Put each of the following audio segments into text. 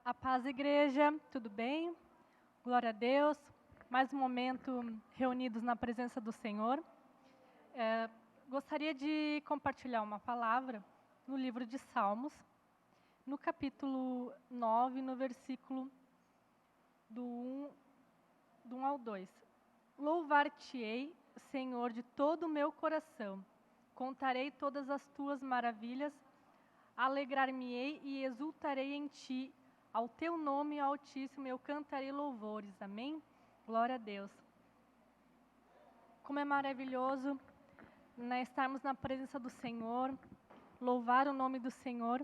A paz, igreja, tudo bem? Glória a Deus. Mais um momento reunidos na presença do Senhor. Gostaria de compartilhar uma palavra no livro de Salmos, no capítulo 9, no versículo do 1 ao 2. Louvar-te-ei, Senhor, de todo o meu coração. Contarei todas as tuas maravilhas. Alegrar-me-ei e exultarei em ti. Ao teu nome altíssimo eu cantarei louvores. Amém? Glória a Deus. Como é maravilhoso, né, estarmos na presença do Senhor, louvar o nome do Senhor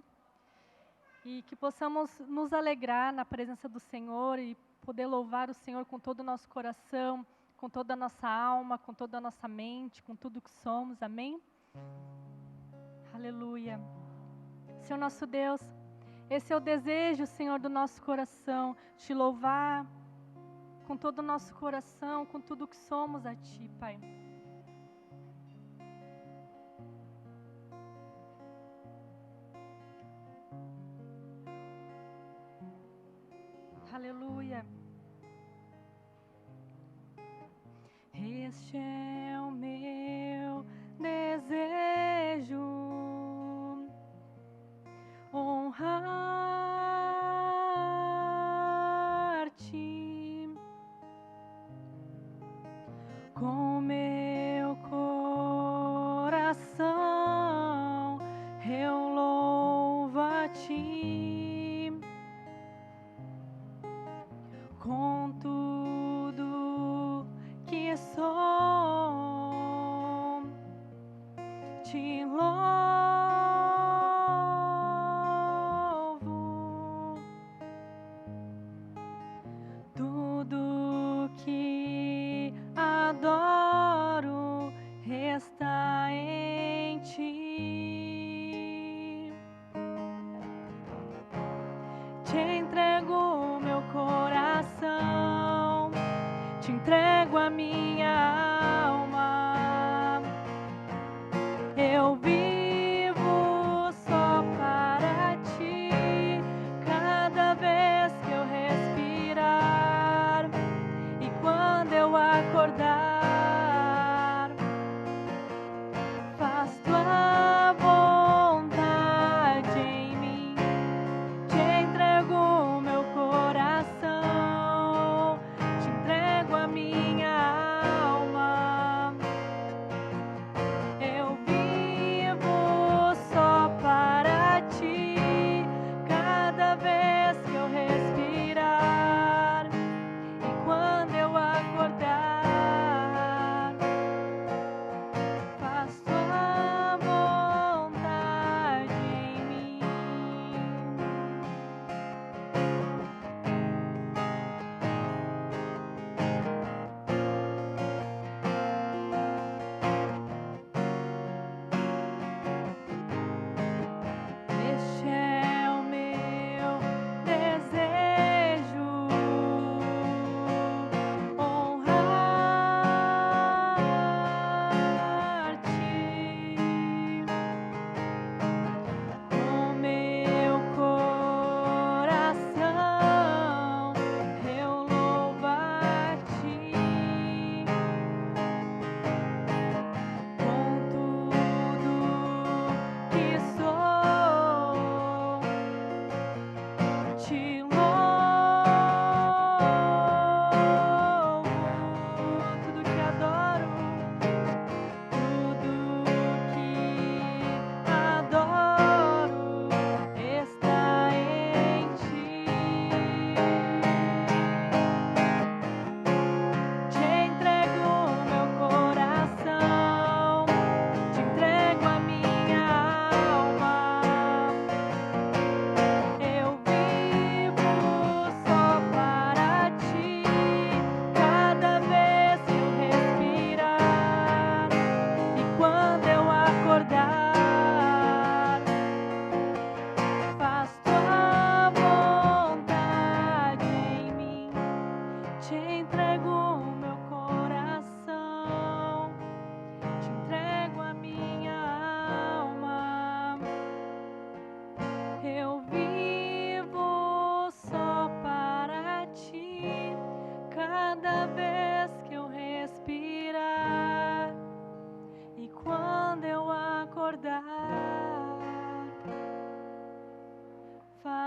e que possamos nos alegrar na presença do Senhor e poder louvar o Senhor com todo o nosso coração, com toda a nossa alma, com toda a nossa mente, com tudo que somos. Amém? Aleluia. Senhor nosso Deus, esse é o desejo, Senhor, do nosso coração, te louvar com todo o nosso coração, com tudo que somos a Ti, Pai. Aleluia. Este é o meu desejo, honrar-te com meu coração, eu louvo a Ti com tudo que sou, te louvo, tudo que adoro está em Ti. Te entrego meu coração, te entrego a minha alma. Eu vivo só para Ti, cada vez que eu respirar e quando eu acordar, faz Tua vontade em mim. Te entrego meu coração, te entrego a minha alma.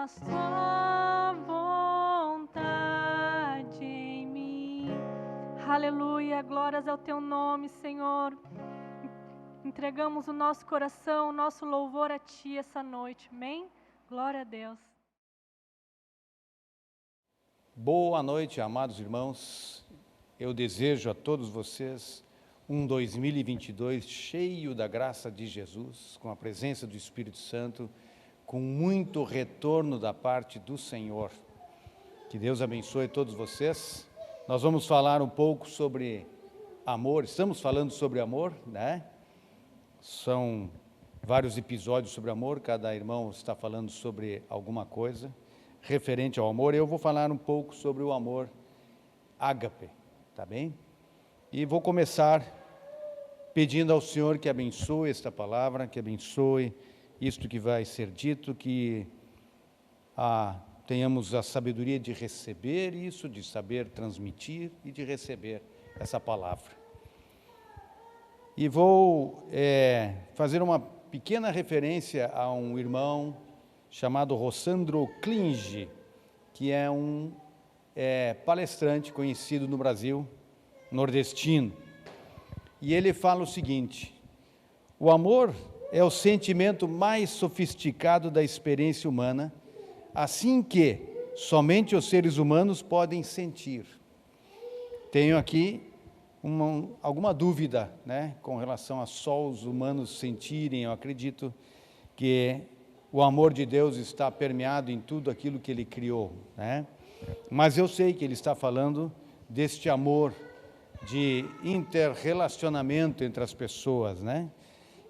faz tua vontade em mim. Aleluia, glórias ao teu nome, Senhor. Entregamos o nosso coração, o nosso louvor a ti essa noite, amém? Glória a Deus. Boa noite, amados irmãos. Eu desejo a todos vocês um 2022 cheio da graça de Jesus, com a presença do Espírito Santo, com muito retorno da parte do Senhor. Que Deus abençoe todos vocês. Nós vamos falar um pouco sobre amor. Estamos falando sobre amor, né? São vários episódios sobre amor, cada irmão está falando sobre alguma coisa referente ao amor. Eu vou falar um pouco sobre o amor ágape, tá bem? E vou começar pedindo ao Senhor que abençoe esta palavra, que abençoe isto que vai ser dito, que tenhamos a sabedoria de receber isso, de saber transmitir e de receber essa palavra. E vou fazer uma pequena referência a um irmão chamado Rossandro Klinge, que é um palestrante conhecido no Brasil, nordestino. E ele fala o seguinte: o amor é o sentimento mais sofisticado da experiência humana, assim que somente os seres humanos podem sentir. Tenho aqui alguma dúvida, né, com relação a só os humanos sentirem. Eu acredito que o amor de Deus está permeado em tudo aquilo que Ele criou, né? Mas eu sei que Ele está falando deste amor de interrelacionamento entre as pessoas, né?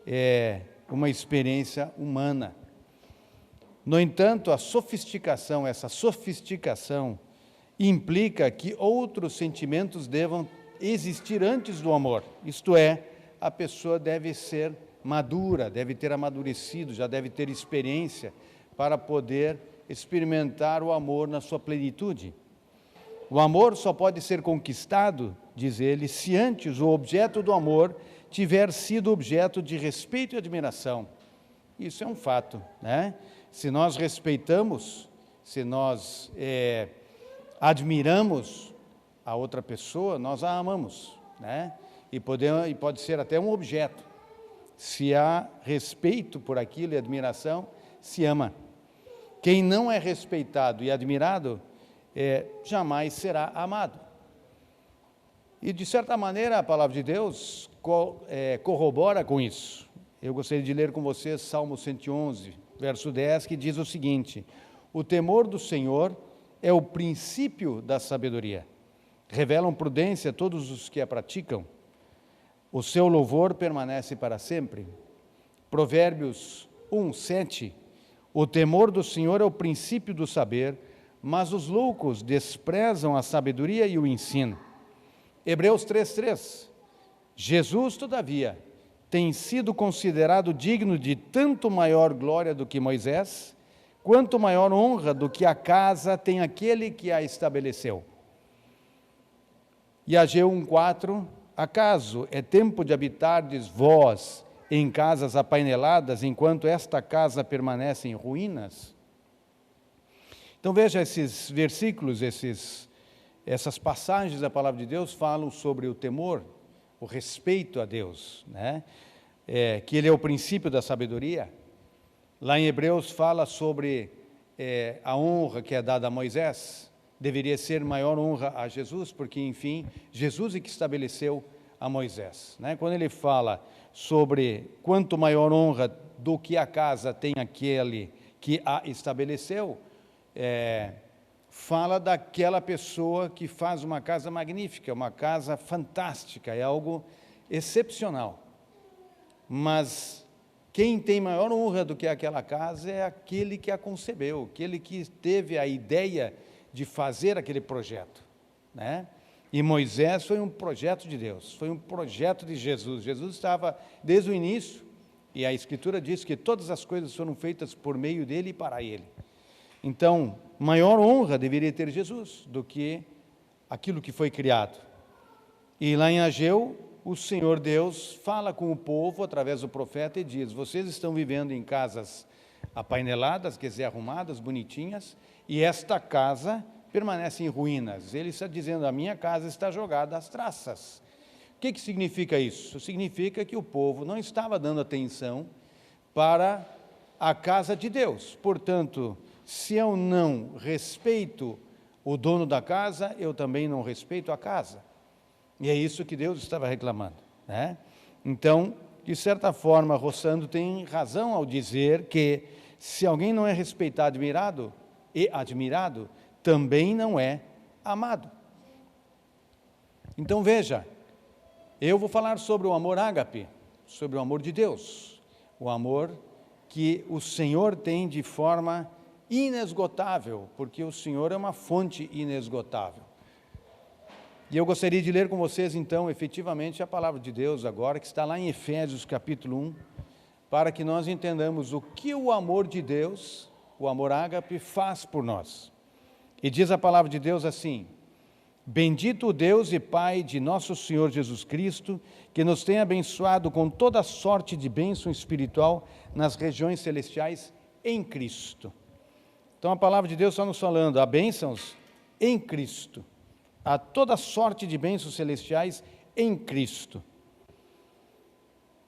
É uma experiência humana. No entanto, essa sofisticação implica que outros sentimentos devam existir antes do amor. Isto é, a pessoa deve ser madura, deve ter amadurecido, já deve ter experiência para poder experimentar o amor na sua plenitude. O amor só pode ser conquistado, diz ele, se antes o objeto do amor tiver sido objeto de respeito e admiração. Isso é um fato, né? Se nós respeitamos, se nós admiramos a outra pessoa, nós a amamos, né? E pode ser até um objeto. Se há respeito por aquilo e admiração, se ama. Quem não é respeitado e admirado, jamais será amado. E, de certa maneira, a palavra de Deus corrobora com isso. Eu gostaria de ler com vocês Salmo 111, verso 10, que diz o seguinte: o temor do Senhor é o princípio da sabedoria. Revelam prudência a todos os que a praticam. O seu louvor permanece para sempre. Provérbios 1, 7. O temor do Senhor é o princípio do saber, mas os loucos desprezam a sabedoria e o ensino. Hebreus 3, 3. Jesus, todavia, tem sido considerado digno de tanto maior glória do que Moisés, quanto maior honra do que a casa tem aquele que a estabeleceu. E Ageu 1,4, acaso é tempo de habitardes vós em casas apaineladas, enquanto esta casa permanece em ruínas? Então veja, esses versículos, essas passagens da palavra de Deus falam sobre o temor, o respeito a Deus, né? Que Ele é o princípio da sabedoria. Lá em Hebreus fala sobre a honra que é dada a Moisés. Deveria ser maior honra a Jesus, porque, enfim, Jesus é que estabeleceu a Moisés, né? Quando ele fala sobre quanto maior honra do que a casa tem aquele que a estabeleceu, fala daquela pessoa que faz uma casa magnífica, uma casa fantástica, é algo excepcional. Mas quem tem maior honra do que aquela casa é aquele que a concebeu, aquele que teve a ideia de fazer aquele projeto, né? E Moisés foi um projeto de Deus, foi um projeto de Jesus. Jesus estava desde o início, e a Escritura diz que todas as coisas foram feitas por meio dele e para ele. Então, maior honra deveria ter Jesus do que aquilo que foi criado. E lá em Ageu, o Senhor Deus fala com o povo através do profeta e diz: vocês estão vivendo em casas apaineladas, quer dizer, arrumadas, bonitinhas, e esta casa permanece em ruínas. Ele está dizendo, a minha casa está jogada às traças. O que significa isso? Significa que o povo não estava dando atenção para a casa de Deus. Portanto, se eu não respeito o dono da casa, eu também não respeito a casa. E é isso que Deus estava reclamando, né? Então, de certa forma, Rossando tem razão ao dizer que se alguém não é respeitado e admirado, também não é amado. Então veja, eu vou falar sobre o amor ágape, sobre o amor de Deus, o amor que o Senhor tem de forma inesgotável, porque o Senhor é uma fonte inesgotável. E eu gostaria de ler com vocês, então, efetivamente, a palavra de Deus agora, que está lá em Efésios, capítulo 1, para que nós entendamos o que o amor de Deus, o amor ágape, faz por nós. E diz a palavra de Deus assim: bendito o Deus e Pai de nosso Senhor Jesus Cristo, que nos tem abençoado com toda sorte de bênção espiritual nas regiões celestiais em Cristo. Então a palavra de Deus está nos falando, há bênçãos em Cristo. Há toda sorte de bênçãos celestiais em Cristo.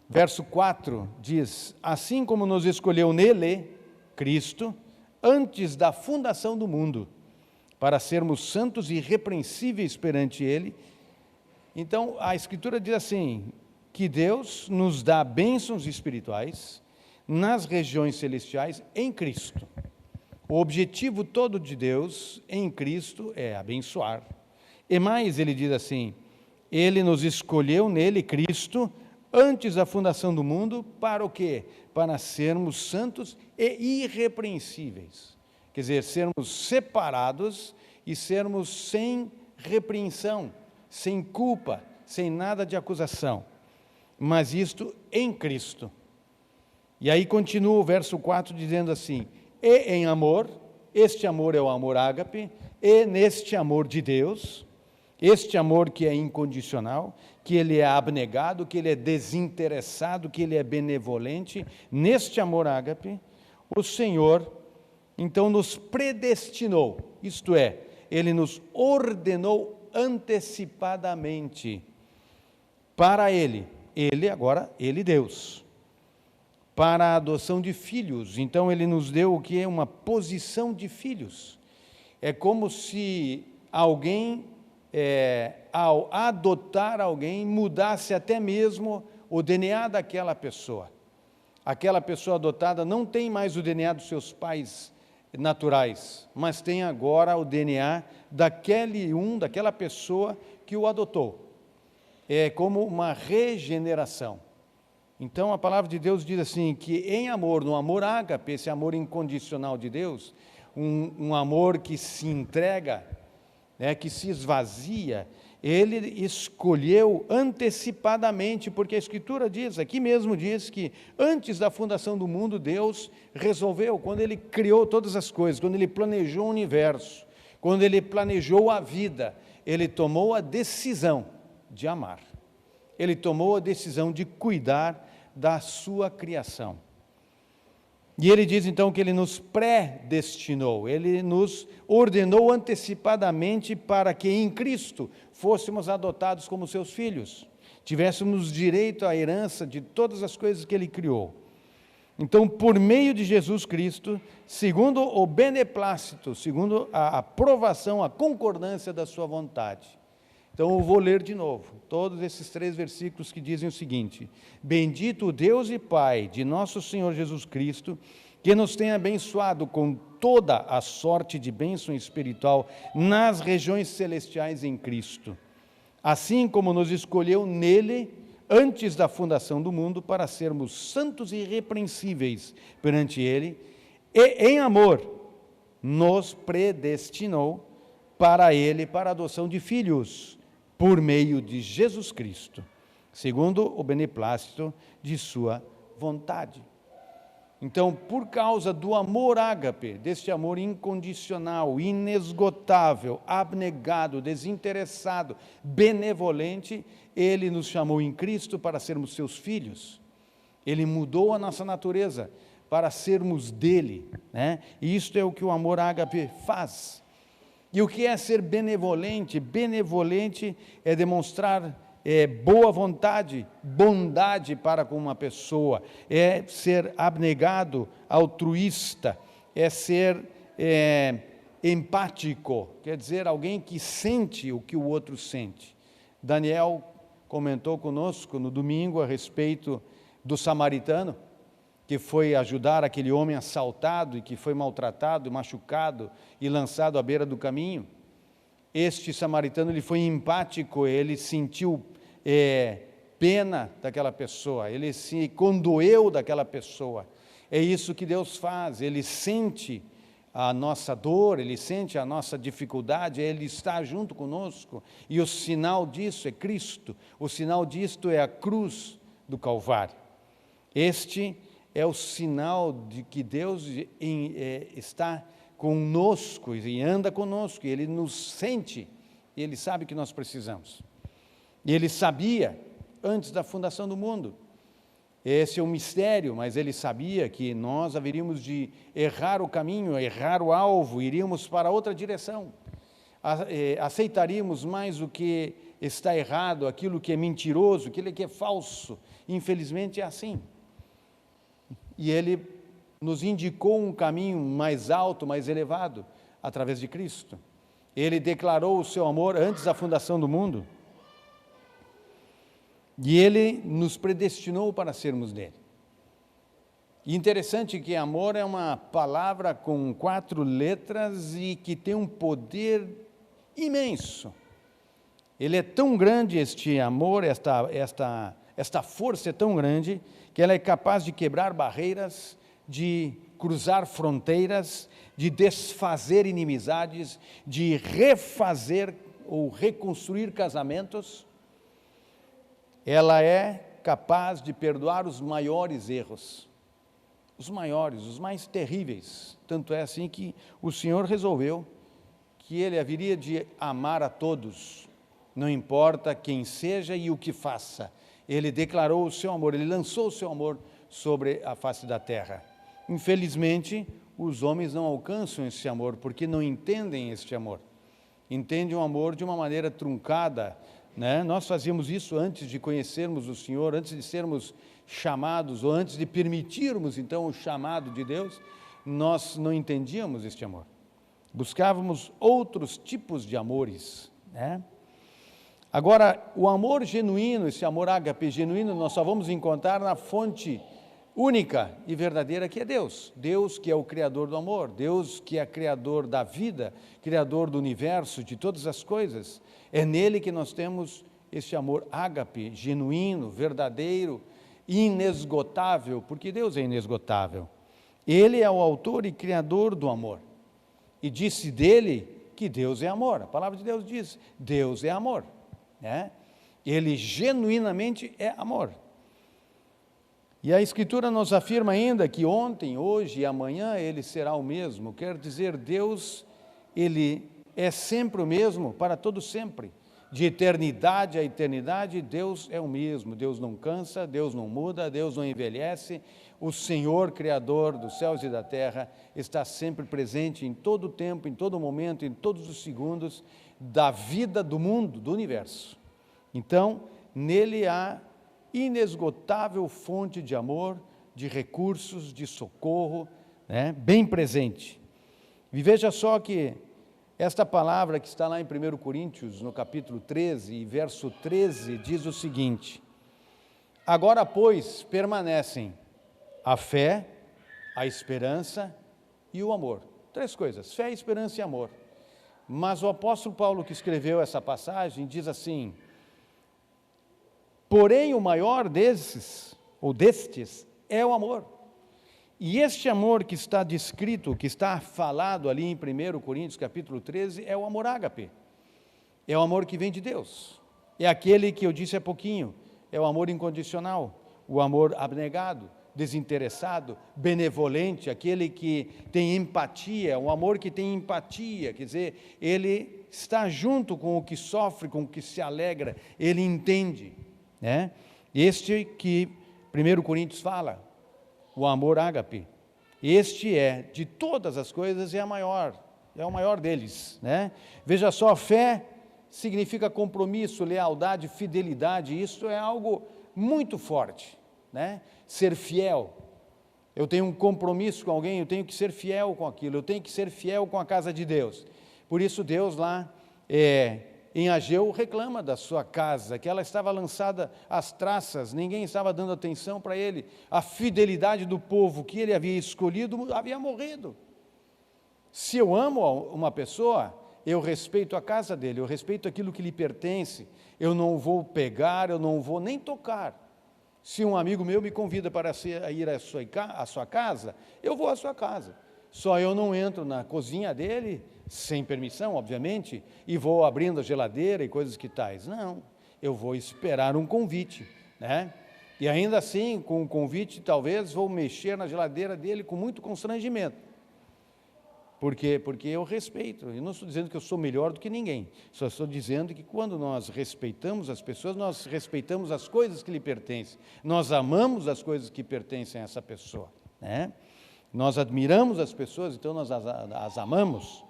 Verso 4 diz, assim como nos escolheu nele, Cristo, antes da fundação do mundo, para sermos santos e irrepreensíveis perante ele. Então, a Escritura diz assim, que Deus nos dá bênçãos espirituais nas regiões celestiais em Cristo. O objetivo todo de Deus em Cristo é abençoar. E mais, ele diz assim, ele nos escolheu nele, Cristo, antes da fundação do mundo, para o quê? Para sermos santos e irrepreensíveis. Quer dizer, sermos separados e sermos sem repreensão, sem culpa, sem nada de acusação. Mas isto em Cristo. E aí continua o verso 4 dizendo assim, e em amor, este amor é o amor ágape, e neste amor de Deus, este amor que é incondicional, que ele é abnegado, que ele é desinteressado, que ele é benevolente, neste amor ágape, o Senhor, então, nos predestinou, isto é, ele nos ordenou antecipadamente para ele Deus, para a adoção de filhos. Então, ele nos deu o que é uma posição de filhos. É como se alguém, ao adotar alguém, mudasse até mesmo o DNA daquela pessoa. Aquela pessoa adotada não tem mais o DNA dos seus pais naturais, mas tem agora o DNA daquela pessoa que o adotou. É como uma regeneração. Então, a palavra de Deus diz assim, que em amor, no amor ágape, esse amor incondicional de Deus, um amor que se entrega, que se esvazia, ele escolheu antecipadamente, porque a Escritura diz, aqui mesmo diz que antes da fundação do mundo, Deus resolveu, quando ele criou todas as coisas, quando ele planejou o universo, quando ele planejou a vida, ele tomou a decisão de amar. Ele tomou a decisão de cuidar da sua criação. E ele diz então que ele nos predestinou, ele nos ordenou antecipadamente para que em Cristo fôssemos adotados como seus filhos, tivéssemos direito à herança de todas as coisas que ele criou. Então, por meio de Jesus Cristo, segundo o beneplácito, segundo a aprovação, a concordância da sua vontade. Então, eu vou ler de novo, todos esses 3 versículos que dizem o seguinte, bendito o Deus e Pai de nosso Senhor Jesus Cristo, que nos tem abençoado com toda a sorte de bênção espiritual nas regiões celestiais em Cristo, assim como nos escolheu nele, antes da fundação do mundo, para sermos santos e irrepreensíveis perante ele, e em amor nos predestinou para ele, para a adoção de filhos, por meio de Jesus Cristo, segundo o beneplácito de sua vontade. Então, por causa do amor ágape, deste amor incondicional, inesgotável, abnegado, desinteressado, benevolente, ele nos chamou em Cristo para sermos seus filhos. Ele mudou a nossa natureza para sermos dele, né? E isto é o que o amor ágape faz. E o que é ser benevolente? Benevolente é demonstrar boa vontade, bondade para com uma pessoa, é ser abnegado, altruísta, é ser empático, quer dizer, alguém que sente o que o outro sente. Daniel comentou conosco no domingo a respeito do samaritano, que foi ajudar aquele homem assaltado e que foi maltratado, machucado e lançado à beira do caminho. Este samaritano, ele foi empático, ele sentiu pena daquela pessoa, ele se condoeu daquela pessoa. É isso que Deus faz, ele sente a nossa dor, ele sente a nossa dificuldade, ele está junto conosco, e o sinal disso é Cristo, o sinal disto é a cruz do Calvário. Este é o sinal de que Deus está conosco e anda conosco, e ele nos sente, e ele sabe que nós precisamos. E ele sabia antes da fundação do mundo. Esse é um mistério, mas ele sabia que nós haveríamos de errar o caminho, errar o alvo, iríamos para outra direção. Aceitaríamos mais o que está errado, aquilo que é mentiroso, aquilo que é falso. Infelizmente é assim. E ele nos indicou um caminho mais alto, mais elevado, através de Cristo. Ele declarou o seu amor antes da fundação do mundo. E ele nos predestinou para sermos dele. E interessante que amor é uma palavra com 4 letras e que tem um poder imenso. Ele é tão grande, este amor, esta força é tão grande, que ela é capaz de quebrar barreiras, de cruzar fronteiras, de desfazer inimizades, de refazer ou reconstruir casamentos. Ela é capaz de perdoar os maiores erros, os maiores, os mais terríveis. Tanto é assim que o Senhor resolveu que Ele haveria de amar a todos, não importa quem seja e o que faça. Ele declarou o seu amor, Ele lançou o seu amor sobre a face da terra. Infelizmente, os homens não alcançam esse amor, porque não entendem este amor. Entendem o amor de uma maneira truncada, né? Nós fazíamos isso antes de conhecermos o Senhor, antes de sermos chamados, ou antes de permitirmos, então, o chamado de Deus, nós não entendíamos este amor. Buscávamos outros tipos de amores, né? Agora, o amor genuíno, esse amor ágape genuíno, nós só vamos encontrar na fonte única e verdadeira que é Deus. Deus que é o Criador do amor, Deus que é Criador da vida, Criador do universo, de todas as coisas. É nele que nós temos esse amor ágape, genuíno, verdadeiro, inesgotável, porque Deus é inesgotável. Ele é o autor e criador do amor. E disse dele que Deus é amor. A palavra de Deus diz, Deus é amor, né? Ele genuinamente é amor. E a Escritura nos afirma ainda que ontem, hoje e amanhã Ele será o mesmo. Quer dizer, Deus, Ele é sempre o mesmo, para todo sempre. De eternidade a eternidade, Deus é o mesmo. Deus não cansa, Deus não muda, Deus não envelhece. O Senhor, Criador dos céus e da terra, está sempre presente em todo o tempo, em todo momento, em todos os segundos da vida do mundo, do universo. Então, nele há inesgotável fonte de amor, de recursos, de socorro, né, bem presente. E veja só que esta palavra que está lá em 1 Coríntios, no capítulo 13, verso 13, diz o seguinte: agora, pois, permanecem a fé, a esperança e o amor. 3 coisas, fé, esperança e amor. Mas o apóstolo Paulo, que escreveu essa passagem, diz assim: porém, o maior destes é o amor. E este amor que está descrito, que está falado ali em 1 Coríntios capítulo 13, é o amor ágape. É o amor que vem de Deus. É aquele que eu disse há pouquinho, é o amor incondicional, o amor abnegado, desinteressado, benevolente, aquele que tem empatia, um amor que tem empatia, quer dizer, ele está junto com o que sofre, com o que se alegra, ele entende, né? Este que 1 Coríntios fala, o amor ágape, Este é, de todas as coisas, é o maior deles, né? Veja só, fé significa compromisso, lealdade, fidelidade, isso é algo muito forte, né? Ser fiel. Eu tenho um compromisso com alguém, eu tenho que ser fiel com aquilo, eu tenho que ser fiel com a casa de Deus. Por isso Deus lá em Ageu reclama da sua casa, que ela estava lançada às traças, ninguém estava dando atenção para ele, a fidelidade do povo que ele havia escolhido havia morrido. Se eu amo uma pessoa, eu respeito a casa dele, eu respeito aquilo que lhe pertence, eu não vou pegar, eu não vou nem tocar. Se um amigo meu me convida para ir à sua casa, eu vou à sua casa. Só eu não entro na cozinha dele, sem permissão, obviamente, e vou abrindo a geladeira e coisas que tais. Não, eu vou esperar um convite, né? E ainda assim, com o convite, talvez vou mexer na geladeira dele com muito constrangimento. Por quê? Porque eu respeito. Eu não estou dizendo que eu sou melhor do que ninguém. Só estou dizendo que quando nós respeitamos as pessoas, nós respeitamos as coisas que lhe pertencem. Nós amamos as coisas que pertencem a essa pessoa, né? Nós admiramos as pessoas, então nós as amamos.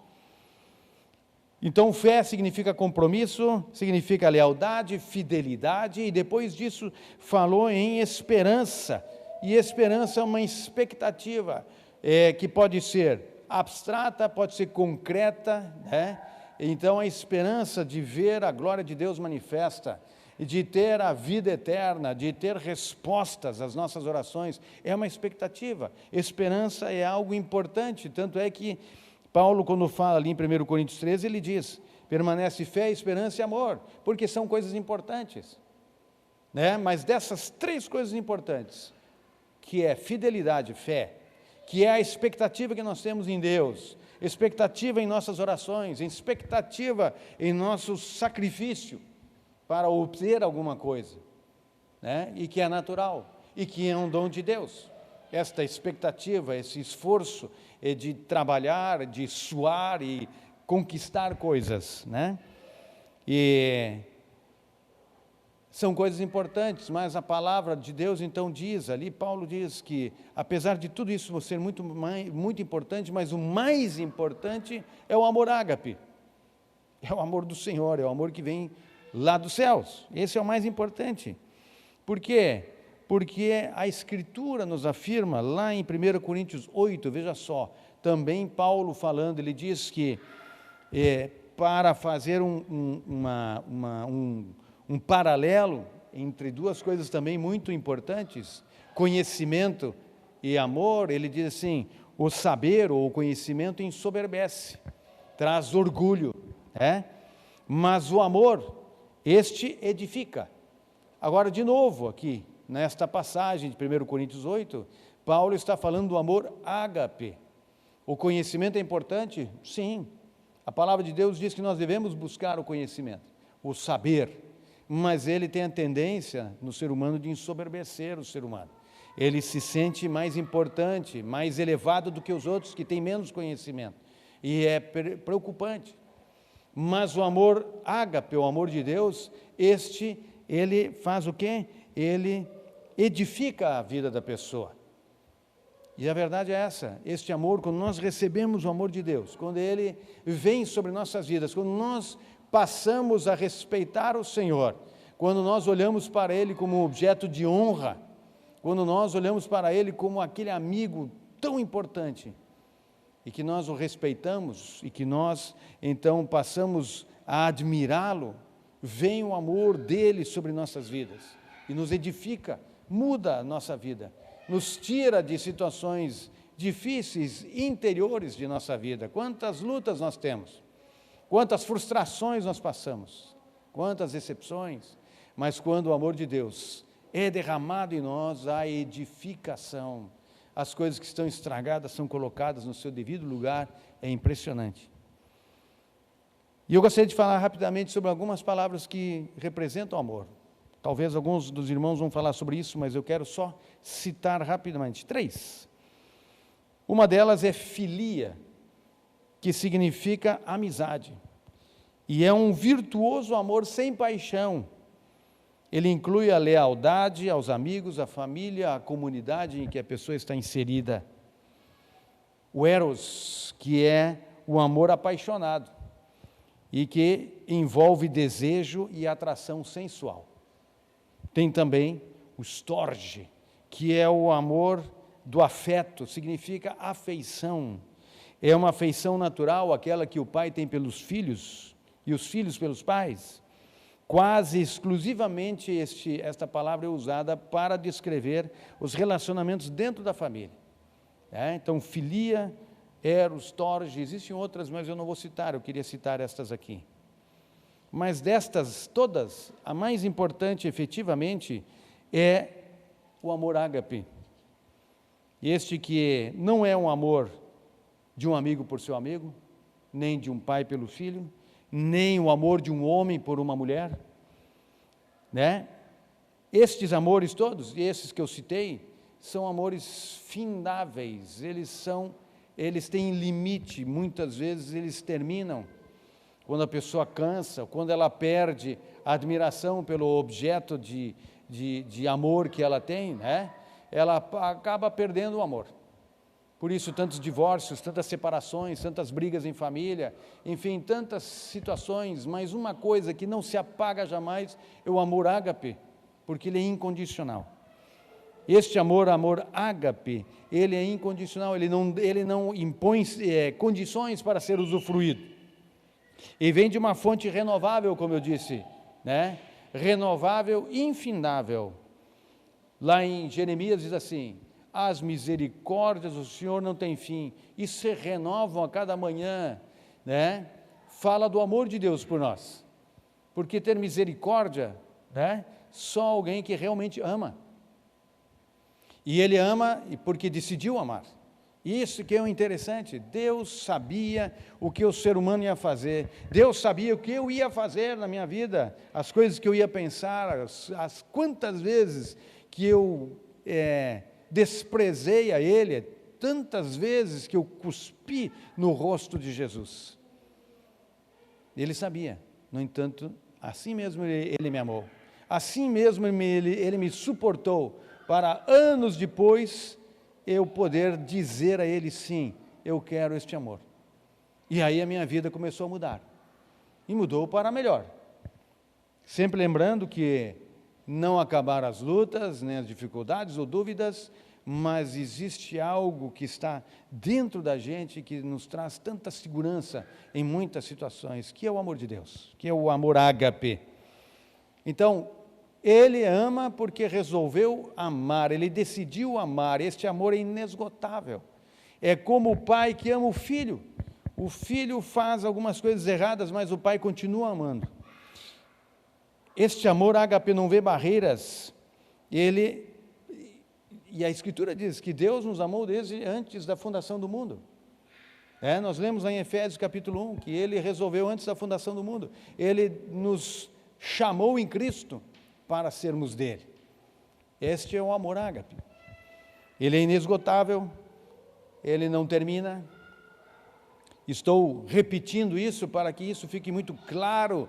Então, fé significa compromisso, significa lealdade, fidelidade, e depois disso falou em esperança. E esperança é uma expectativa que pode ser abstrata, pode ser concreta, né? Então a esperança de ver a glória de Deus manifesta, de ter a vida eterna, de ter respostas às nossas orações, é uma expectativa. Esperança é algo importante, tanto é que Paulo, quando fala ali em 1 Coríntios 13, ele diz, permanece fé, esperança e amor, porque são coisas importantes, né? Mas dessas três coisas importantes, que é fidelidade, fé, que é a expectativa que nós temos em Deus, expectativa em nossas orações, expectativa em nosso sacrifício para obter alguma coisa, né? E que é natural, e que é um dom de Deus. Esta expectativa, esse esforço de trabalhar, de suar e conquistar coisas, né? E são coisas importantes, mas a palavra de Deus então diz, ali Paulo diz que, apesar de tudo isso ser muito importante, mas o mais importante é o amor ágape, é o amor do Senhor, é o amor que vem lá dos céus, esse é o mais importante. Por quê? Porque a Escritura nos afirma, lá em 1 Coríntios 8, veja só, também Paulo falando, ele diz que para fazer um paralelo entre duas coisas também muito importantes, conhecimento e amor, ele diz assim, o saber ou o conhecimento ensoberbece, traz orgulho, mas o amor, este edifica. Agora, de novo, aqui, nesta passagem de 1 Coríntios 8, Paulo está falando do amor ágape. O conhecimento é importante? Sim. A palavra de Deus diz que nós devemos buscar o conhecimento, o saber, mas ele tem a tendência no ser humano de ensoberbecer o ser humano. Ele se sente mais importante, mais elevado do que os outros que têm menos conhecimento. E é preocupante. Mas o amor ágape, o amor de Deus, ele faz o quê? Ele edifica a vida da pessoa. E a verdade é essa, este amor, quando nós recebemos o amor de Deus, quando ele vem sobre nossas vidas, quando nós passamos a respeitar o Senhor, quando nós olhamos para Ele como objeto de honra, quando nós olhamos para Ele como aquele amigo tão importante, e que nós o respeitamos, e que nós, então, passamos a admirá-lo, vem o amor dEle sobre nossas vidas, e nos edifica, muda a nossa vida, nos tira de situações difíceis, interiores de nossa vida. Quantas lutas nós temos, quantas frustrações nós passamos, quantas decepções, mas quando o amor de Deus é derramado em nós, há edificação. As coisas que estão estragadas são colocadas no seu devido lugar, é impressionante. E eu gostaria de falar rapidamente sobre algumas palavras que representam amor. Talvez alguns dos irmãos vão falar sobre isso, mas eu quero só citar rapidamente 3. Uma delas é filia, que significa amizade. E é um virtuoso amor sem paixão. Ele inclui a lealdade aos amigos, à família, à comunidade em que a pessoa está inserida. o eros, que é o amor apaixonado e que envolve desejo e atração sensual. Tem também o storge, que é o amor do afeto, significa afeição. É uma afeição natural, aquela que o pai tem pelos filhos e os filhos pelos pais. Quase exclusivamente esta palavra é usada para descrever os relacionamentos dentro da família. Então, filia, eros, storge, existem outras, mas eu não vou citar, eu queria citar estas aqui. Mas destas todas, a mais importante efetivamente é o amor ágape. Este que não é um amor de um amigo por seu amigo, nem de um pai pelo filho, nem o amor de um homem por uma mulher, Estes amores todos, e esses que eu citei, são amores findáveis, eles têm limite, muitas vezes eles terminam, quando a pessoa cansa, quando ela perde a admiração pelo objeto de amor que ela tem, ela acaba perdendo o amor. Por isso, tantos divórcios, tantas separações, tantas brigas em família, enfim, tantas situações, mas uma coisa que não se apaga jamais é o amor ágape, porque ele é incondicional. Este amor ágape, ele é incondicional, ele não impõe condições para ser usufruído. E vem de uma fonte renovável, como eu disse, renovável, infindável. Lá em Jeremias diz assim: as misericórdias do Senhor não têm fim, e se renovam a cada manhã, Fala do amor de Deus por nós, porque ter misericórdia, só alguém que realmente ama, e ele ama porque decidiu amar. Isso que é o interessante, Deus sabia o que o ser humano ia fazer, Deus sabia o que eu ia fazer na minha vida, as coisas que eu ia pensar, as quantas vezes que eu desprezei a Ele, tantas vezes que eu cuspi no rosto de Jesus. Ele sabia, no entanto, assim mesmo Ele me amou, assim mesmo Ele me suportou, para anos depois eu poder dizer a Ele: sim, eu quero este amor. E aí a minha vida começou a mudar, e mudou para melhor, sempre lembrando que não acabaram as lutas, nem as dificuldades ou dúvidas, mas existe algo que está dentro da gente que nos traz tanta segurança em muitas situações, que é o amor de Deus, que é o amor ágape. Então, ele ama porque resolveu amar, ele decidiu amar, este amor é inesgotável. É como o pai que ama o filho faz algumas coisas erradas, mas o pai continua amando. Este amor ágape não vê barreiras, e a Escritura diz que Deus nos amou desde antes da fundação do mundo. Nós lemos lá em Efésios capítulo 1, que Ele resolveu antes da fundação do mundo, Ele nos chamou em Cristo para sermos dele. Este é o amor ágape. Ele é inesgotável, ele não termina. Estou repetindo isso para que isso fique muito claro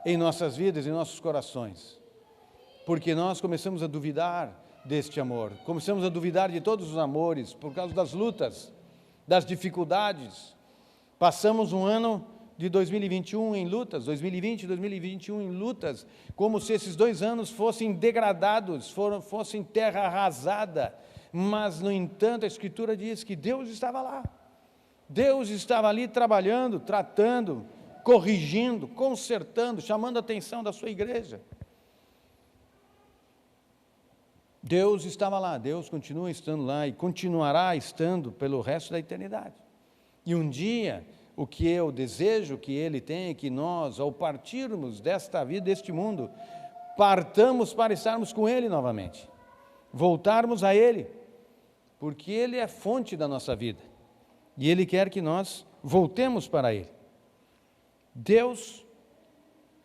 em nossas vidas, em nossos corações, porque nós começamos a duvidar deste amor, começamos a duvidar de todos os amores, por causa das lutas, das dificuldades. Passamos um ano de 2021 em lutas, 2020 e 2021 em lutas, como se esses 2 anos fossem degradados, fossem terra arrasada, mas, no entanto, a Escritura diz que Deus estava lá, Deus estava ali trabalhando, tratando, corrigindo, consertando, chamando a atenção da sua igreja. Deus estava lá, Deus continua estando lá e continuará estando pelo resto da eternidade. E um dia, o que eu desejo que Ele tenha, que nós, ao partirmos desta vida, deste mundo, partamos para estarmos com Ele novamente, voltarmos a Ele, porque Ele é a fonte da nossa vida, e Ele quer que nós voltemos para Ele. Deus,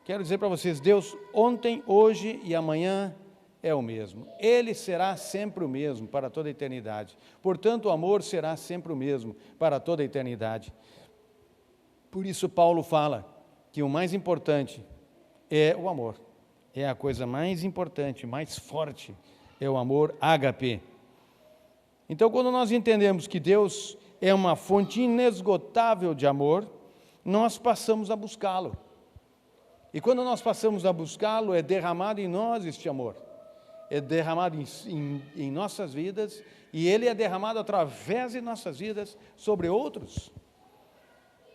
quero dizer para vocês, Deus ontem, hoje e amanhã é o mesmo. Ele será sempre o mesmo para toda a eternidade. Portanto, o amor será sempre o mesmo para toda a eternidade. Por isso Paulo fala que o mais importante é o amor. É a coisa mais importante, mais forte, é o amor ágape. Então, quando nós entendemos que Deus é uma fonte inesgotável de amor, nós passamos a buscá-lo. E quando nós passamos a buscá-lo, é derramado em nós este amor. É derramado em nossas vidas, e ele é derramado através de nossas vidas sobre outros.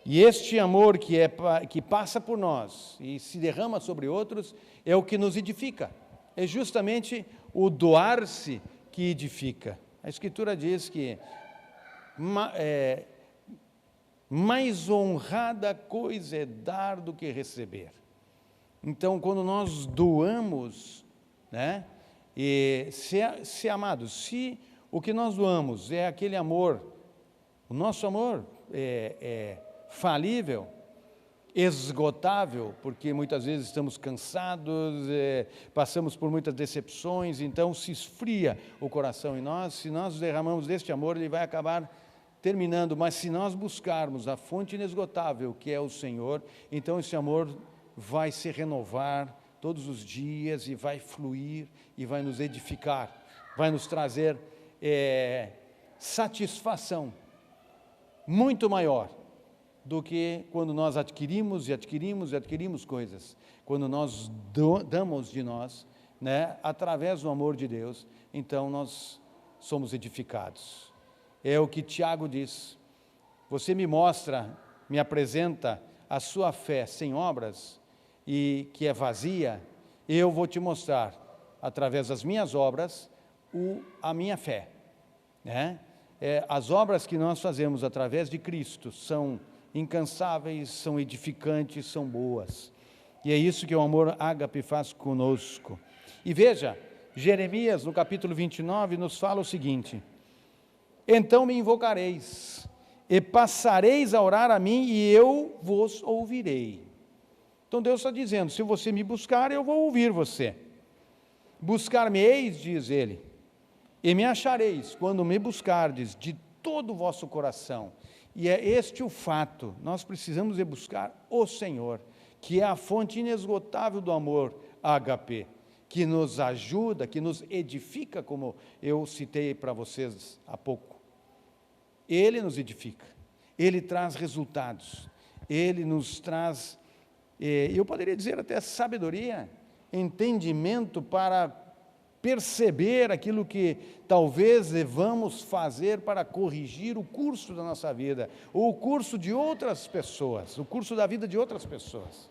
E este amor que passa por nós e se derrama sobre outros é o que nos edifica. É justamente o doar-se que edifica. A Escritura diz que mais honrada coisa é dar do que receber. Então, quando nós doamos, né? E amados, se o que nós doamos é aquele amor, o nosso amor é falível, esgotável, porque muitas vezes estamos cansados, passamos por muitas decepções, então se esfria o coração em nós. Se nós derramamos deste amor, ele vai acabar terminando, mas se nós buscarmos a fonte inesgotável, que é o Senhor, então esse amor vai se renovar todos os dias e vai fluir e vai nos edificar, vai nos trazer satisfação muito maior do que quando nós adquirimos coisas. Quando nós damos de nós, né, através do amor de Deus, então nós somos edificados. É o que Tiago diz: você me mostra, me apresenta a sua fé sem obras, e que é vazia, eu vou te mostrar, através das minhas obras, a minha fé. Né? As obras que nós fazemos através de Cristo são incansáveis, são edificantes, são boas. E é isso que o amor ágape faz conosco. E veja, Jeremias, no capítulo 29, nos fala o seguinte: então me invocareis, e passareis a orar a mim, e eu vos ouvirei. Então Deus está dizendo: se você me buscar, eu vou ouvir você. Buscar-me-eis, diz ele, e me achareis, quando me buscardes de todo o vosso coração. E é este o fato: nós precisamos de buscar o Senhor, que é a fonte inesgotável do amor ágape, que nos ajuda, que nos edifica, como eu citei para vocês há pouco. Ele nos edifica, ele traz resultados, ele nos traz, eu poderia dizer até sabedoria, entendimento para perceber aquilo que talvez devamos fazer para corrigir o curso da nossa vida, ou o curso de outras pessoas, o curso da vida de outras pessoas.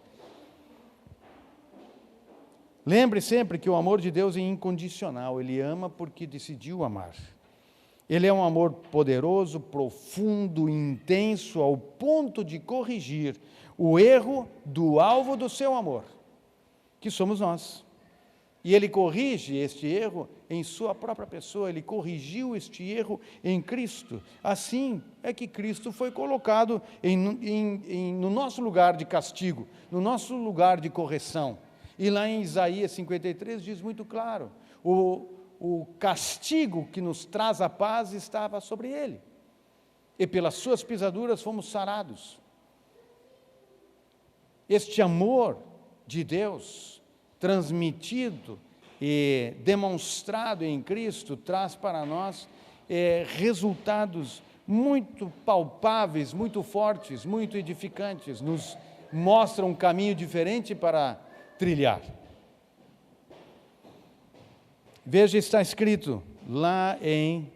Lembre sempre que o amor de Deus é incondicional, Ele ama porque decidiu amar. Ele é um amor poderoso, profundo, intenso, ao ponto de corrigir o erro do alvo do seu amor, que somos nós. E Ele corrige este erro em sua própria pessoa, Ele corrigiu este erro em Cristo. Assim é que Cristo foi colocado no nosso lugar de castigo, no nosso lugar de correção. E lá em Isaías 53 diz muito claro, o castigo que nos traz a paz estava sobre Ele. E pelas suas pisaduras fomos sarados. Este amor de Deus, transmitido e demonstrado em Cristo, traz para nós resultados muito palpáveis, muito fortes, muito edificantes, nos mostra um caminho diferente para trilhar. Veja, está escrito lá em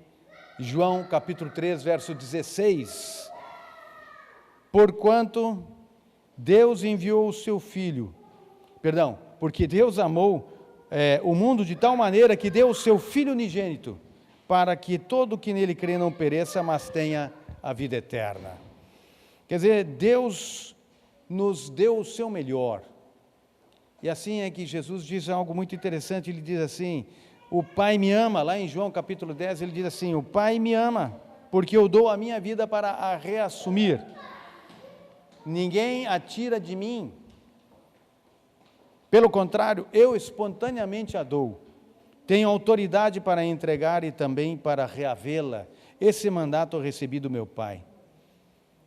João capítulo 3, verso 16, porquanto Deus enviou o seu Filho, porque Deus amou o mundo de tal maneira que deu o seu Filho unigênito, para que todo que nele crê não pereça, mas tenha a vida eterna. Quer dizer, Deus nos deu o seu melhor. E assim é que Jesus diz algo muito interessante, ele diz assim, o Pai me ama, lá em João capítulo 10, ele diz assim, o Pai me ama, porque eu dou a minha vida para a reassumir. Ninguém a tira de mim. Pelo contrário, eu espontaneamente a dou. Tenho autoridade para entregar e também para reavê-la. Esse mandato eu recebi do meu Pai.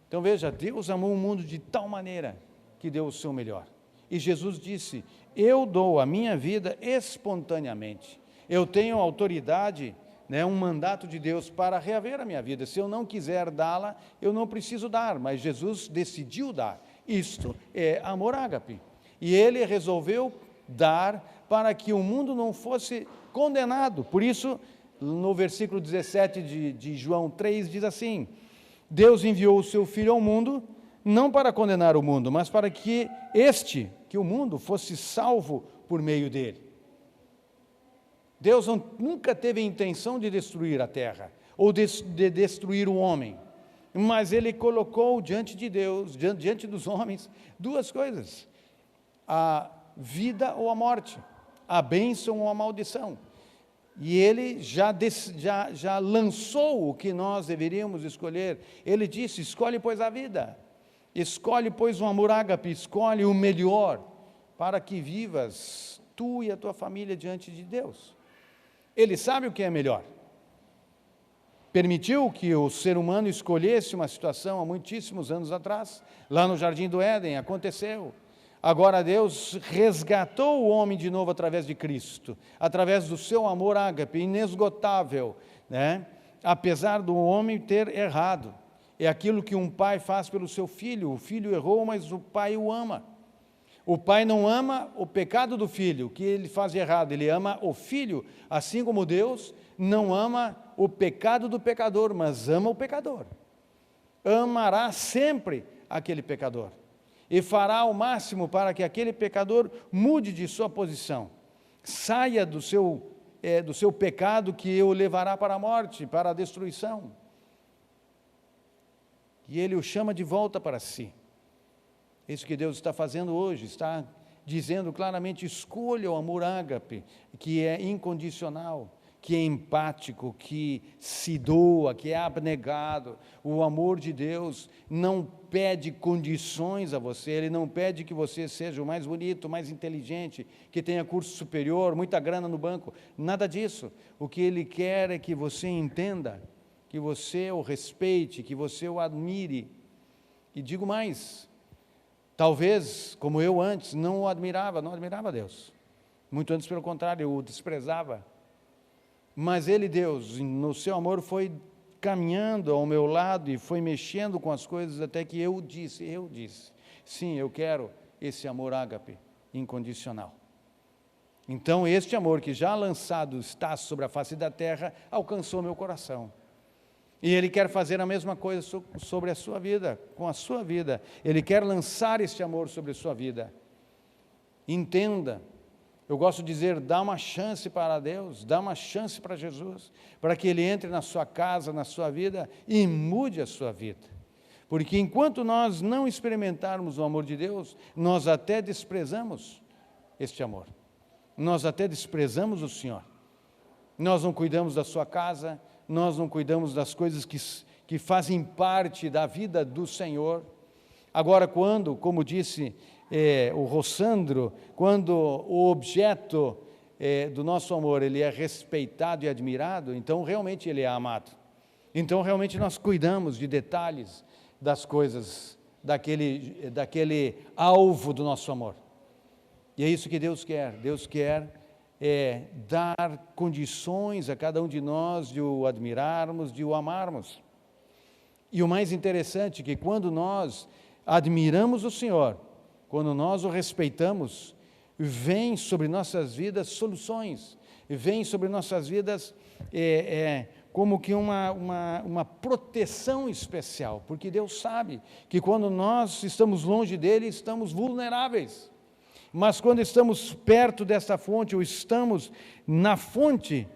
Então veja, Deus amou o mundo de tal maneira que deu o seu melhor. E Jesus disse, eu dou a minha vida espontaneamente. Eu tenho autoridade né, um mandato de Deus para reaver a minha vida. Se eu não quiser dá-la, eu não preciso dar, mas Jesus decidiu dar. Isto é amor ágape. E ele resolveu dar para que o mundo não fosse condenado. Por isso, no versículo 17 de João 3, diz assim: Deus enviou o seu Filho ao mundo, não para condenar o mundo, mas para que o mundo fosse salvo por meio dele. Deus nunca teve a intenção de destruir a terra, ou de destruir o homem, mas ele colocou diante de Deus, diante dos homens, duas coisas: a vida ou a morte, a bênção ou a maldição. E ele já lançou o que nós deveríamos escolher. Ele disse: escolhe, pois, a vida, escolhe, pois, o amor ágape, escolhe o melhor, para que vivas tu e a tua família diante de Deus. Ele sabe o que é melhor. Permitiu que o ser humano escolhesse uma situação há muitíssimos anos atrás, lá no Jardim do Éden, aconteceu. Agora Deus resgatou o homem de novo através de Cristo, através do seu amor ágape, inesgotável, né? Apesar do homem ter errado. É aquilo que um pai faz pelo seu filho. O filho errou, mas o pai o ama. O pai não ama o pecado do filho, o que ele faz de errado, ele ama o filho, assim como Deus não ama o pecado do pecador, mas ama o pecador. Amará sempre aquele pecador e fará o máximo para que aquele pecador mude de sua posição, saia do seu pecado que o levará para a morte, para a destruição. E ele o chama de volta para si. Isso que Deus está fazendo hoje, está dizendo claramente: escolha o amor ágape, que é incondicional, que é empático, que se doa, que é abnegado. O amor de Deus não pede condições a você, ele não pede que você seja o mais bonito, o mais inteligente, que tenha curso superior, muita grana no banco, nada disso. O que ele quer é que você entenda, que você o respeite, que você o admire. E digo mais, talvez, como eu antes, não admirava Deus. Muito antes, pelo contrário, eu o desprezava. Mas ele, Deus, no seu amor, foi caminhando ao meu lado e foi mexendo com as coisas até que eu disse, sim, eu quero esse amor ágape, incondicional. Então, este amor que já lançado está sobre a face da terra, alcançou meu coração. E Ele quer fazer a mesma coisa sobre a sua vida, com a sua vida. Ele quer lançar este amor sobre a sua vida. Entenda, eu gosto de dizer, dá uma chance para Deus, dá uma chance para Jesus, para que Ele entre na sua casa, na sua vida e mude a sua vida. Porque enquanto nós não experimentarmos o amor de Deus, nós até desprezamos este amor. Nós até desprezamos o Senhor. Nós não cuidamos da sua casa, nós não cuidamos das coisas que fazem parte da vida do Senhor. Agora, quando, como disse o Rossandro, quando o objeto do nosso amor, ele é respeitado e admirado, então realmente ele é amado. Então realmente nós cuidamos de detalhes das coisas, daquele alvo do nosso amor. E é isso que Deus quer. Deus quer dar condições a cada um de nós de o admirarmos, de o amarmos. E o mais interessante é que quando nós admiramos o Senhor, quando nós o respeitamos, vem sobre nossas vidas soluções, vem sobre nossas vidas como que uma proteção especial, porque Deus sabe que quando nós estamos longe dEle, estamos vulneráveis. Mas quando estamos perto dessa fonte, ou estamos na fonte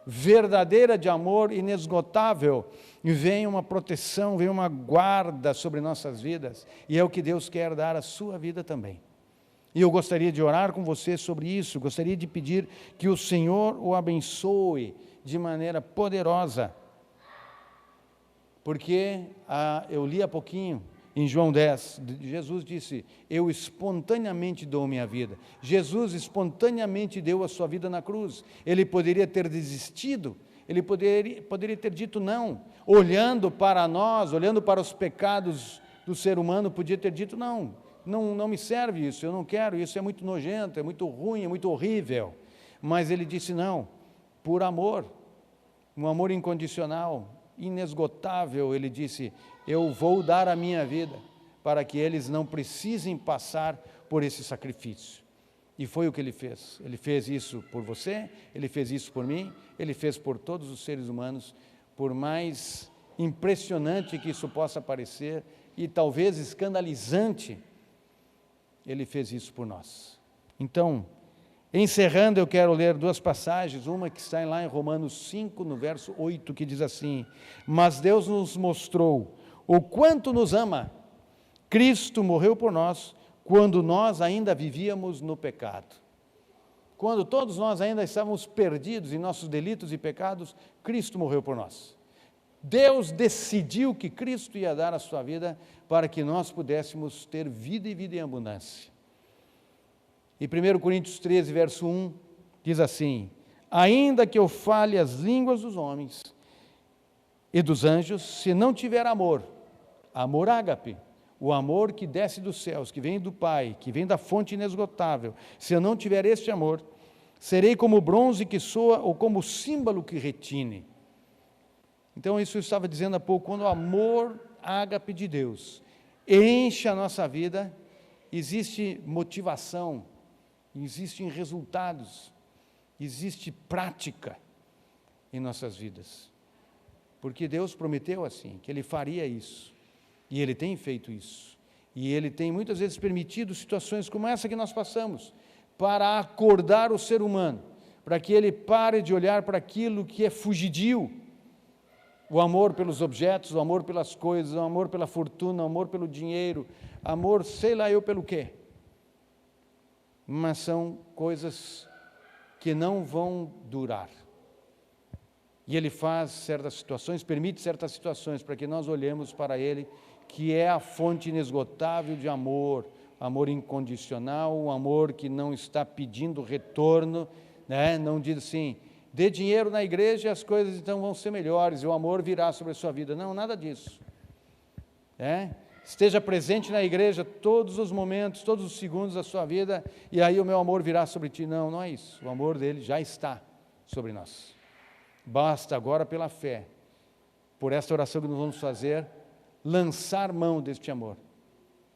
verdadeira de amor inesgotável, vem uma proteção, vem uma guarda sobre nossas vidas, e é o que Deus quer dar à sua vida também. E eu gostaria de orar com você sobre isso, gostaria de pedir que o Senhor o abençoe de maneira poderosa, porque eu li há pouquinho, em João 10, Jesus disse, eu espontaneamente dou minha vida. Jesus espontaneamente deu a sua vida na cruz. Ele poderia ter desistido, ele poderia ter dito não. Olhando para nós, olhando para os pecados do ser humano, podia ter dito não me serve isso, eu não quero, isso é muito nojento, é muito ruim, é muito horrível. Mas ele disse não, por amor, um amor incondicional, inesgotável. Ele disse: eu vou dar a minha vida para que eles não precisem passar por esse sacrifício. E foi o que ele fez. Ele fez isso por você, ele fez isso por mim, ele fez por todos os seres humanos. Por mais impressionante que isso possa parecer, e talvez escandalizante, ele fez isso por nós. Então, encerrando, eu quero ler duas passagens, uma que está lá em Romanos 5, no verso 8, que diz assim: mas Deus nos mostrou o quanto nos ama. Cristo morreu por nós, quando nós ainda vivíamos no pecado. Quando todos nós ainda estávamos perdidos em nossos delitos e pecados, Cristo morreu por nós. Deus decidiu que Cristo ia dar a sua vida para que nós pudéssemos ter vida e vida em abundância. E 1 Coríntios 13, verso 1, diz assim: ainda que eu fale as línguas dos homens e dos anjos, se não tiver amor, amor ágape, o amor que desce dos céus, que vem do Pai, que vem da fonte inesgotável, se eu não tiver este amor, serei como bronze que soa ou como símbolo que retine. Então, isso eu estava dizendo há pouco, quando o amor ágape de Deus enche a nossa vida, existe motivação, existem resultados, existe prática em nossas vidas. Porque Deus prometeu assim, que Ele faria isso. E Ele tem feito isso. E Ele tem muitas vezes permitido situações como essa que nós passamos, para acordar o ser humano, para que ele pare de olhar para aquilo que é fugidio. O amor pelos objetos, o amor pelas coisas, o amor pela fortuna, o amor pelo dinheiro, amor sei lá eu pelo quê. Mas são coisas que não vão durar. E Ele faz certas situações, permite certas situações para que nós olhemos para Ele, que é a fonte inesgotável de amor, amor incondicional, um amor que não está pedindo retorno, né? Não diz assim: dê dinheiro na igreja e as coisas então vão ser melhores, e o amor virá sobre a sua vida. Não, nada disso. Esteja presente na igreja todos os momentos, todos os segundos da sua vida, e aí o meu amor virá sobre ti. Não, não é isso. O amor dele já está sobre nós. Basta agora, pela fé, por esta oração que nós vamos fazer, lançar mão deste amor.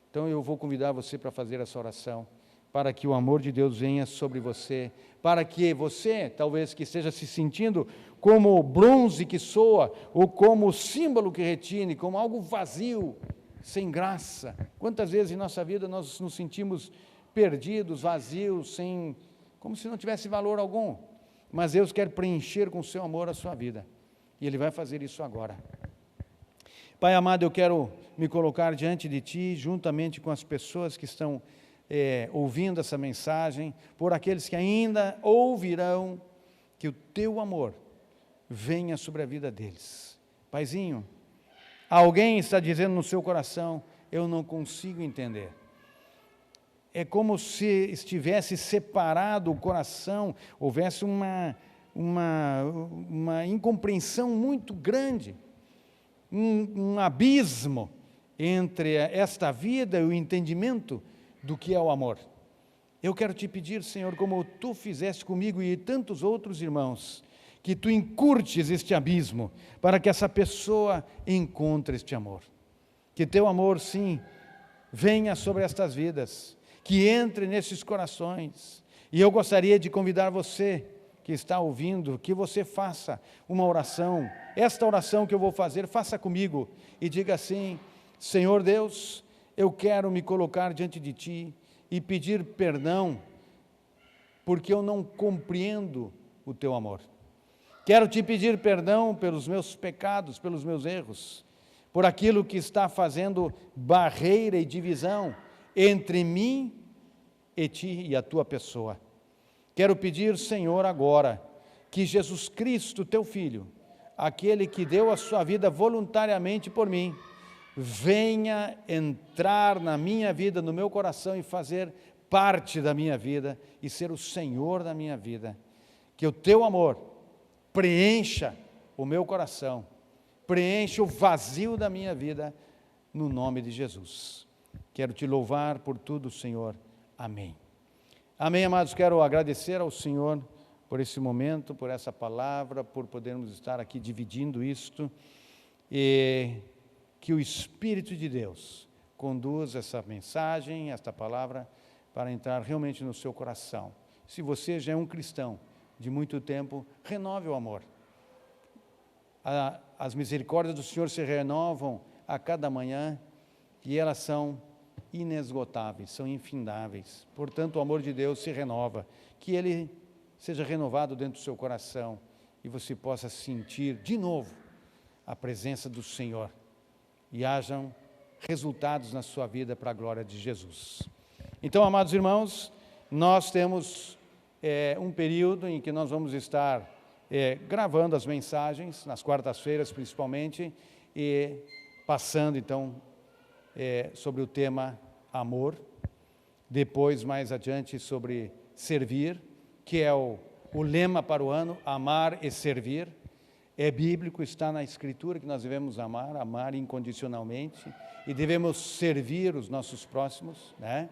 Então eu vou convidar você para fazer essa oração, para que o amor de Deus venha sobre você, para que você, talvez que esteja se sentindo como bronze que soa, ou como símbolo que retine, como algo vazio, sem graça. Quantas vezes em nossa vida nós nos sentimos perdidos, vazios, como se não tivesse valor algum. Mas Deus quer preencher com o seu amor a sua vida, e Ele vai fazer isso agora. Pai amado, eu quero me colocar diante de Ti, juntamente com as pessoas que estão ouvindo essa mensagem, por aqueles que ainda ouvirão, que o Teu amor venha sobre a vida deles. Paizinho, alguém está dizendo no seu coração: eu não consigo entender. É como se estivesse separado o coração, houvesse uma incompreensão muito grande, um abismo entre esta vida e o entendimento do que é o amor. Eu quero te pedir, Senhor, como Tu fizeste comigo e tantos outros irmãos, que Tu encurtes este abismo, para que essa pessoa encontre este amor. Que Teu amor, sim, venha sobre estas vidas, que entre nesses corações. E eu gostaria de convidar você que está ouvindo, que você faça uma oração. Esta oração que eu vou fazer, faça comigo e diga assim: Senhor Deus, eu quero me colocar diante de Ti e pedir perdão, porque eu não compreendo o Teu amor. Quero Te pedir perdão pelos meus pecados, pelos meus erros, por aquilo que está fazendo barreira e divisão entre mim e Ti e a Tua pessoa. Quero pedir, Senhor, agora, que Jesus Cristo, Teu Filho, aquele que deu a sua vida voluntariamente por mim, venha entrar na minha vida, no meu coração, e fazer parte da minha vida, e ser o Senhor da minha vida. Que o Teu amor preencha o meu coração, preencha o vazio da minha vida, no nome de Jesus. Quero Te louvar por tudo, Senhor. Amém. Amém, amados. Quero agradecer ao Senhor por esse momento, por essa palavra, por podermos estar aqui dividindo isto, e que o Espírito de Deus conduza essa mensagem, esta palavra, para entrar realmente no seu coração. Se você já é um cristão de muito tempo, renove o amor. As misericórdias do Senhor se renovam a cada manhã e elas são inesgotáveis, são infindáveis. Portanto, o amor de Deus se renova, que ele seja renovado dentro do seu coração e você possa sentir de novo a presença do Senhor e hajam resultados na sua vida para a glória de Jesus. Então, amados irmãos, nós temos um período em que nós vamos estar gravando as mensagens, nas quartas-feiras principalmente, e passando então sobre o tema amor, depois mais adiante sobre servir, que é o lema para o ano, amar e servir. É bíblico, está na Escritura que nós devemos amar incondicionalmente e devemos servir os nossos próximos, né?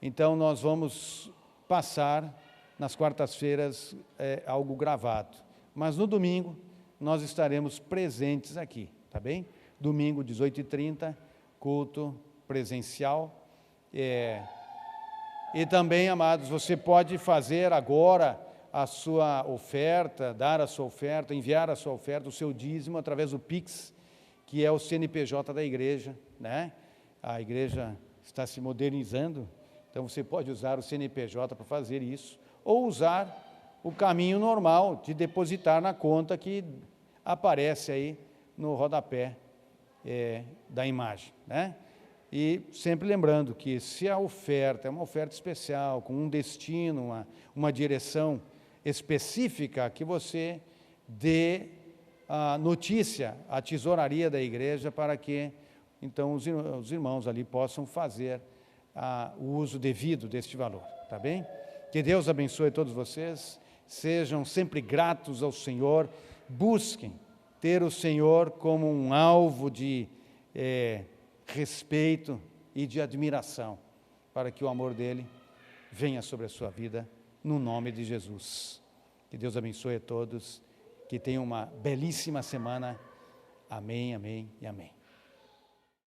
Então nós vamos passar nas quartas-feiras algo gravado, mas no domingo nós estaremos presentes aqui, tá bem? Domingo, 18h30, culto presencial. E também, amados, você pode fazer agora a sua oferta, dar a sua oferta, enviar a sua oferta, o seu dízimo, através do Pix, que é o CNPJ da igreja, né? A igreja está se modernizando, então você pode usar o CNPJ para fazer isso, ou usar o caminho normal de depositar na conta que aparece aí no rodapé da imagem, né? E sempre lembrando que se a oferta é uma oferta especial, com um destino, uma direção específica, que você dê a notícia à tesouraria da igreja para que, então, os irmãos ali possam fazer o uso devido deste valor, tá bem? Que Deus abençoe todos vocês, sejam sempre gratos ao Senhor, busquem ter o Senhor como um alvo de respeito e de admiração, para que o amor dele venha sobre a sua vida, no nome de Jesus. Que Deus abençoe a todos, que tenham uma belíssima semana. Amém, amém e amém.